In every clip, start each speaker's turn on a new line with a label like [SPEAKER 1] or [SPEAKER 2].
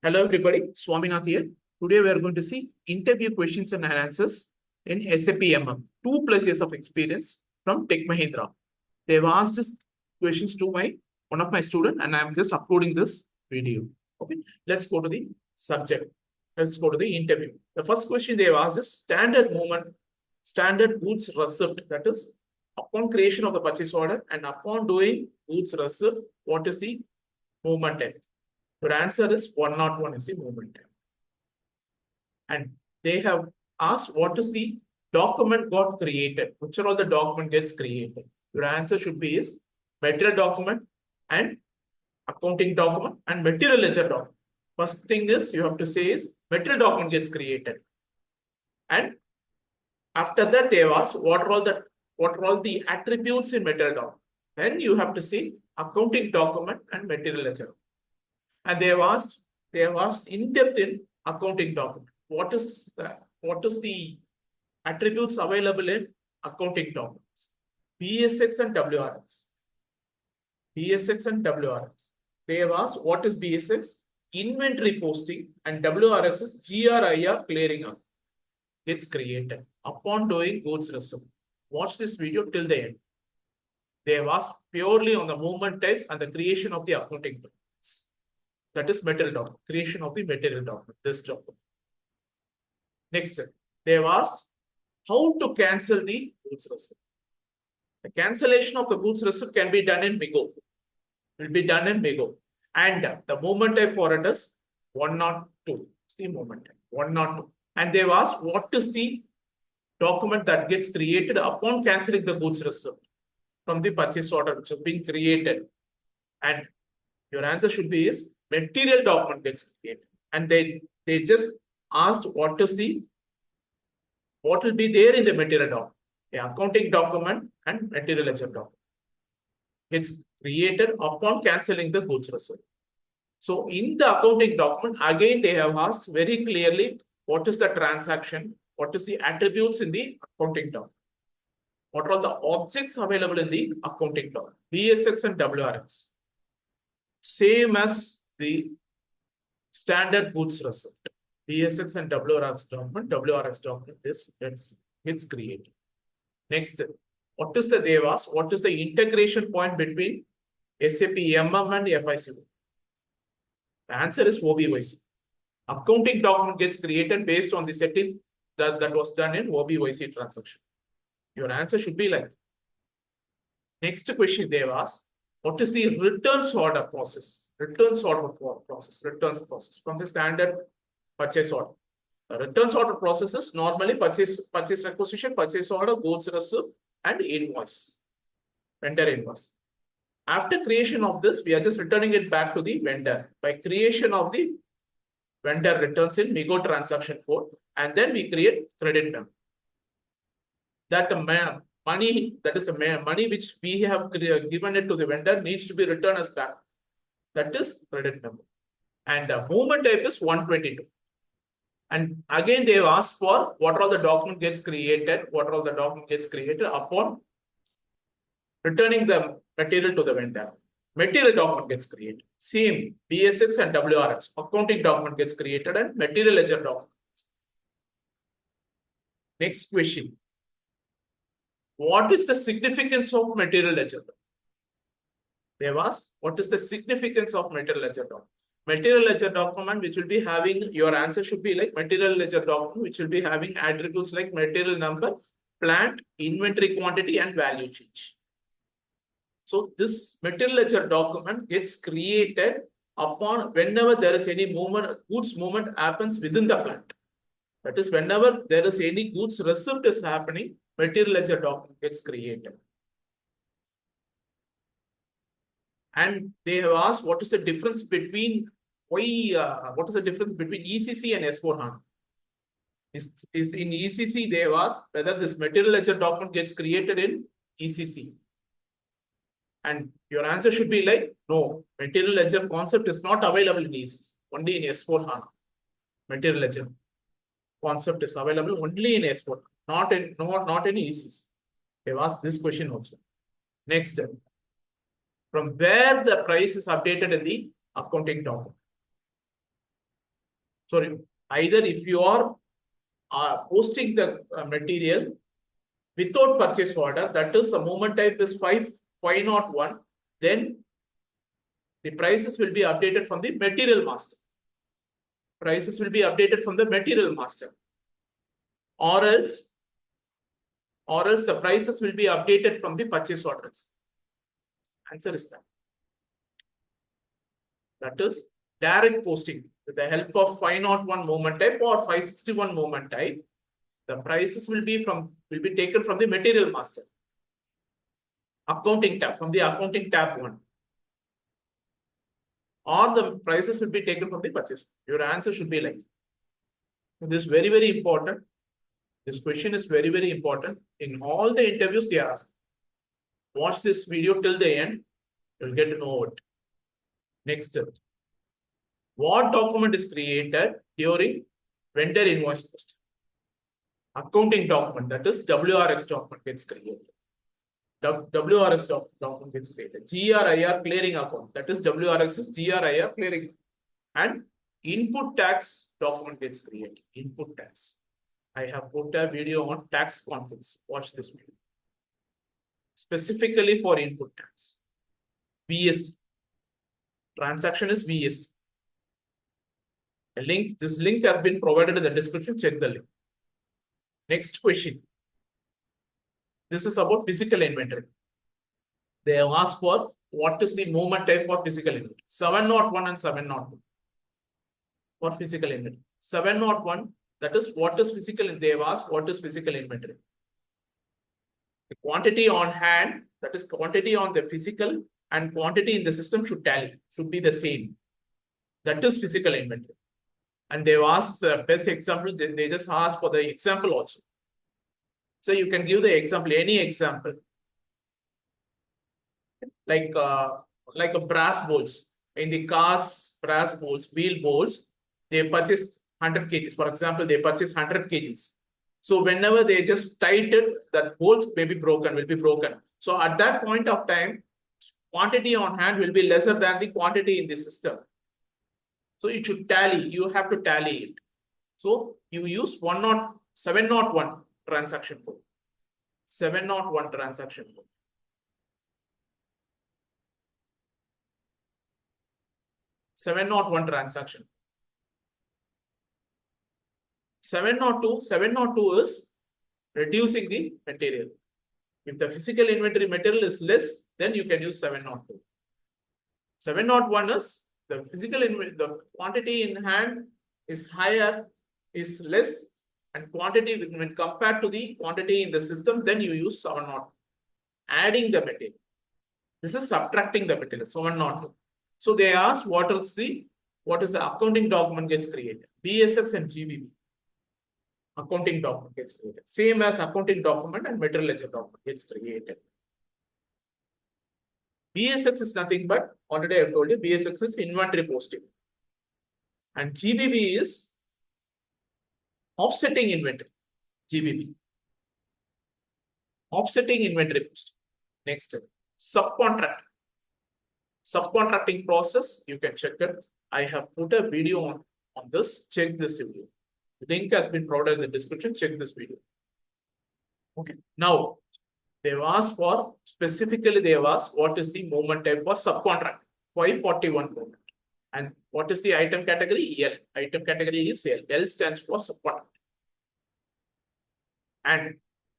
[SPEAKER 1] Hello everybody, Swaminath here. Today we are going to see interview questions and answers in SAP MM. 2+ years of experience from Tech Mahindra. They've asked this questions to one of my students, and I'm just uploading this video. Okay, let's go to the subject. Let's go to the interview. The first question they've asked is standard goods receipt. That is, upon creation of the purchase order and upon doing goods receipt, what is the movement time? Your answer is 101 is the movement time. And they have asked what is the document got created, which are all the document gets created. Your answer should be is material document and accounting document and material ledger document. First thing is you have to say is material document gets created. And after that they have asked what are all the attributes in material document. Then you have to say accounting document and material ledger. And they have asked in depth in accounting document. What is the attributes available in accounting documents? BSX and WRX. BSX and WRX. They have asked what is BSX? Inventory posting, and WRX is GRIR clearing up. It's created upon doing goods receipt. Watch this video till the end. They have asked purely on the movement types and the creation of the accounting documents. That is material document, creation of the material document, this document. Next, they have asked how to cancel the goods receipt. The cancellation of the goods receipt can be done in MIGO. It will be done in MIGO. And the movement type for it is 102. It's the movement type, 102. And they've asked what is the document that gets created upon cancelling the goods receipt from the purchase order which has been created. And your answer should be is material document gets created. And they just asked what will be there in the material document. The accounting document and material ledger document. It's created upon cancelling the goods receipt. So in the accounting document, again, they have asked very clearly what is the transaction, what is the attributes in the accounting document, what are the objects available in the accounting document, BSX and WRX. Same as the standard goods receipt. BSX and WRX document gets created. Next, what is they've asked? What is the integration point between SAP MM and FICO? The answer is OBYC. Accounting document gets created based on the settings that was done in OBYC transaction. Your answer should be like. Next question they've asked, what is the returns order process? Returns process from the standard purchase order. The returns order process is normally purchase requisition, purchase order, goods receipt, and invoice, vendor invoice. After creation of this, we are just returning it back to the vendor by creation of the vendor returns in MIGO transaction code, and then we create credit memo. That the money which we have given it to the vendor needs to be returned as back. That is credit memo. And the movement type is 122. And again, they have asked for what all the document gets created, upon returning the material to the vendor. Material document gets created. Same BSX and WRX. Accounting document gets created and material ledger document. Next question. What is the significance of material ledger? They have asked what is the significance of material ledger document. Material ledger document which will be having, your answer should be like material ledger document which will be having attributes like material number, plant, inventory quantity, and value change. So this material ledger document gets created upon whenever there is any movement, goods movement happens within the plant. That is, whenever there is any goods receipt is happening, material ledger document gets created. And they have asked what is the difference between ECC and S4HANA? Is in ECC they have asked whether this material ledger document gets created in ECC. And your answer should be like, no, material ledger concept is not available in ECC, only in S4HANA. Material ledger concept is available only in S4, not in ECC. They've asked this question also. Next, from where the price is updated in the accounting document. Sorry, either if you are posting the material without purchase order, that is the movement type is 501, then the prices will be updated from the material master. Prices will be updated from the material master. Or else the prices will be updated from the purchase orders. Answer is that. That is direct posting with the help of 501 movement type or 561 movement type. The prices will be taken from the material master. Accounting tab, from the accounting tab 1. Or the prices will be taken from the purchase. Your answer should be like this. Is very, very important. This question is very, very important. In all the interviews they are asked. Watch this video till the end. You'll get to know it. Next, what document is created during vendor invoice posting? Accounting document, that is WRX document gets created. WRX document gets created. GRIR clearing account, that is WRX is GRIR clearing. And input tax document gets created. Input tax. I have put a video on tax conflicts. Watch this video. Specifically for input tax. VST. Transaction is VST. This link has been provided in the description. Check the link. Next question. This is about physical inventory. They have asked for what is the movement type for physical inventory. 701 and 702 for physical inventory. 701, that is what is physical. They have asked what is physical inventory. The quantity on hand, that is quantity on the physical and quantity in the system should tally, should be the same. That is physical inventory. And they've asked the best example, they just asked for the example also. So you can give the example, any example. Like a brass bolts. In the cars, brass bolts, wheel bolts, they purchase 100 kgs. For example, they purchase 100 kgs. So whenever they just tighten, that bolts may be broken, will be broken. So at that point of time, quantity on hand will be lesser than the quantity in the system. So it should tally. You have to tally it. So you use 701 transaction code. 701 transaction code. 701 transaction. 702 is reducing the material. If the physical inventory material is less, then you can use 702. 701 is the physical inventory, the quantity in hand is higher, is less, and quantity when compared to the quantity in the system, then you use 702. Adding the material. This is subtracting the material, 702. So they asked what is the accounting document gets created. BSX and GBB. Accounting document gets created. Same as accounting document and material ledger document gets created. BSX is nothing but, already I have told you, BSX is inventory posting. And GBB is offsetting inventory. GBB. Offsetting inventory posting. Next, subcontract. Subcontracting process, you can check it. I have put a video on this. Check this video. The link has been provided in the description. Check this video. Okay. Now, they've asked for, specifically they've asked what is the movement type for subcontract. 541 movement. And what is the item category? L. Item category is L. L stands for subcontract. And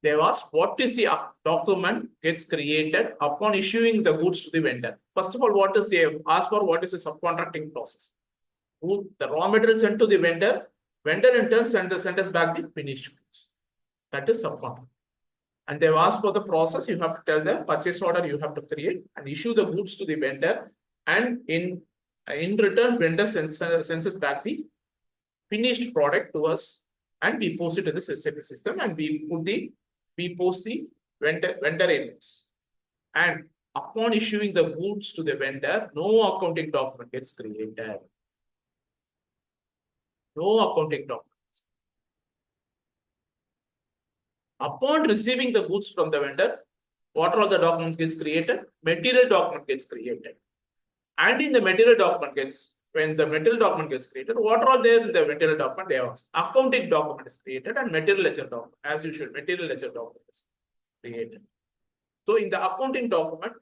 [SPEAKER 1] they've asked what is the document gets created upon issuing the goods to the vendor. First of all, what is they asked for? What is the subcontracting process? The raw material sent to the vendor. Vendor in turn send us back the finished goods. That is subcontract. And they've asked for the process. You have to tell them purchase order you have to create and issue the goods to the vendor. And in return, vendor sends us back the finished product to us, and we post it in the SAP system, and we post the vendor invoice. And upon issuing the goods to the vendor, no accounting document gets created. No accounting document. Upon receiving the goods from the vendor, what are the documents gets created? Material document gets created. And in the material document when the material document gets created, what are all there in the material document? They have asked. Accounting document is created and material ledger document, as usual, material ledger document is created. So in the accounting document,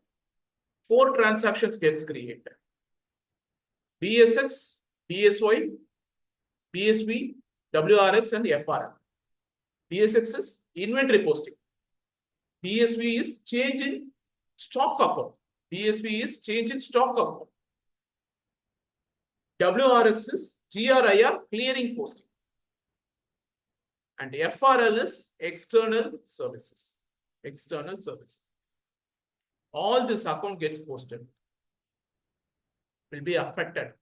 [SPEAKER 1] 4 transactions gets created. BSX, BSY, BSV, WRX and FRL. BSX is inventory posting. BSV is change in stock account. BSV is change in stock account. WRX is GRIR clearing posting. And FRL is external services. External services. All this account gets posted. Will be affected.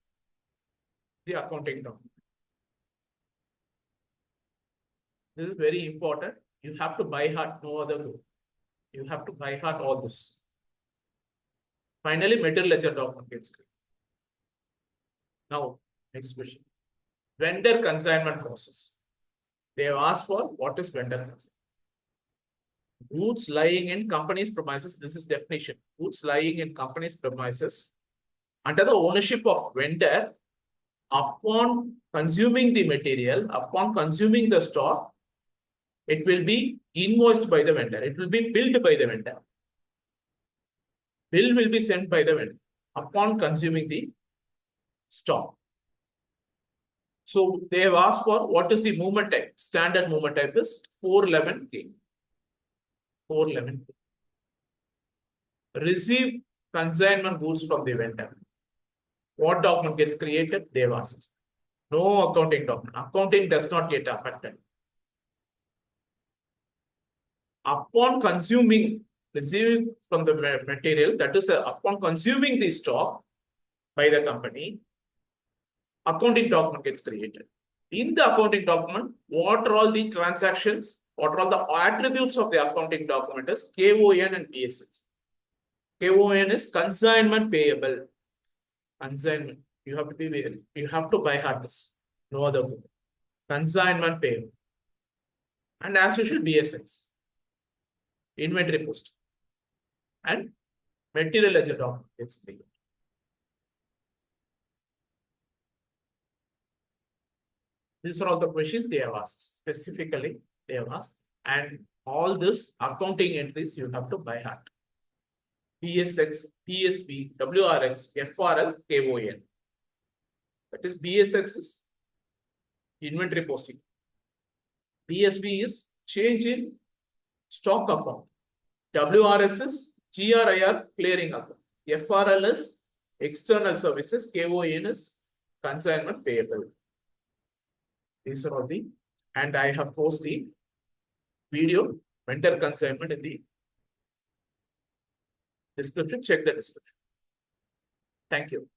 [SPEAKER 1] The accounting document. This is very important. You have to by heart, no other way. You have to by heart all this. Finally, material ledger document gets created. Now, next question. Vendor consignment process. They have asked for what is vendor consignment. Goods lying in company's premises. This is definition. Goods lying in company's premises under the ownership of vendor upon consuming the material, upon consuming the stock, it will be invoiced by the vendor. It will be billed by the vendor. Bill will be sent by the vendor upon consuming the stock. So they have asked for what is the movement type. Standard movement type is 411K. 411K. Receive consignment goods from the vendor. What document gets created? They have asked. No accounting document. Accounting does not get affected. Upon consuming, receiving from the material, that is upon consuming the stock by the company, accounting document gets created. In the accounting document, what are all the transactions, what are all the attributes of the accounting document is KON and BSX. KON is consignment payable. Consignment. You have to be very, you have to by heart this. No other way. Consignment payable. And as usual, BSX. Inventory post. And material ledger document gets created. These are all the questions they have asked. Specifically, they have asked. And all this accounting entries you have to by heart. BSX, PSB, WRX, FRL, KON. That is BSX is inventory posting. PSB is change in stock account. WRX is GRIR clearing account. FRL is external services. KON is consignment payable. These are all the, and I have posted the video vendor consignment in the description. Check the description. Thank you.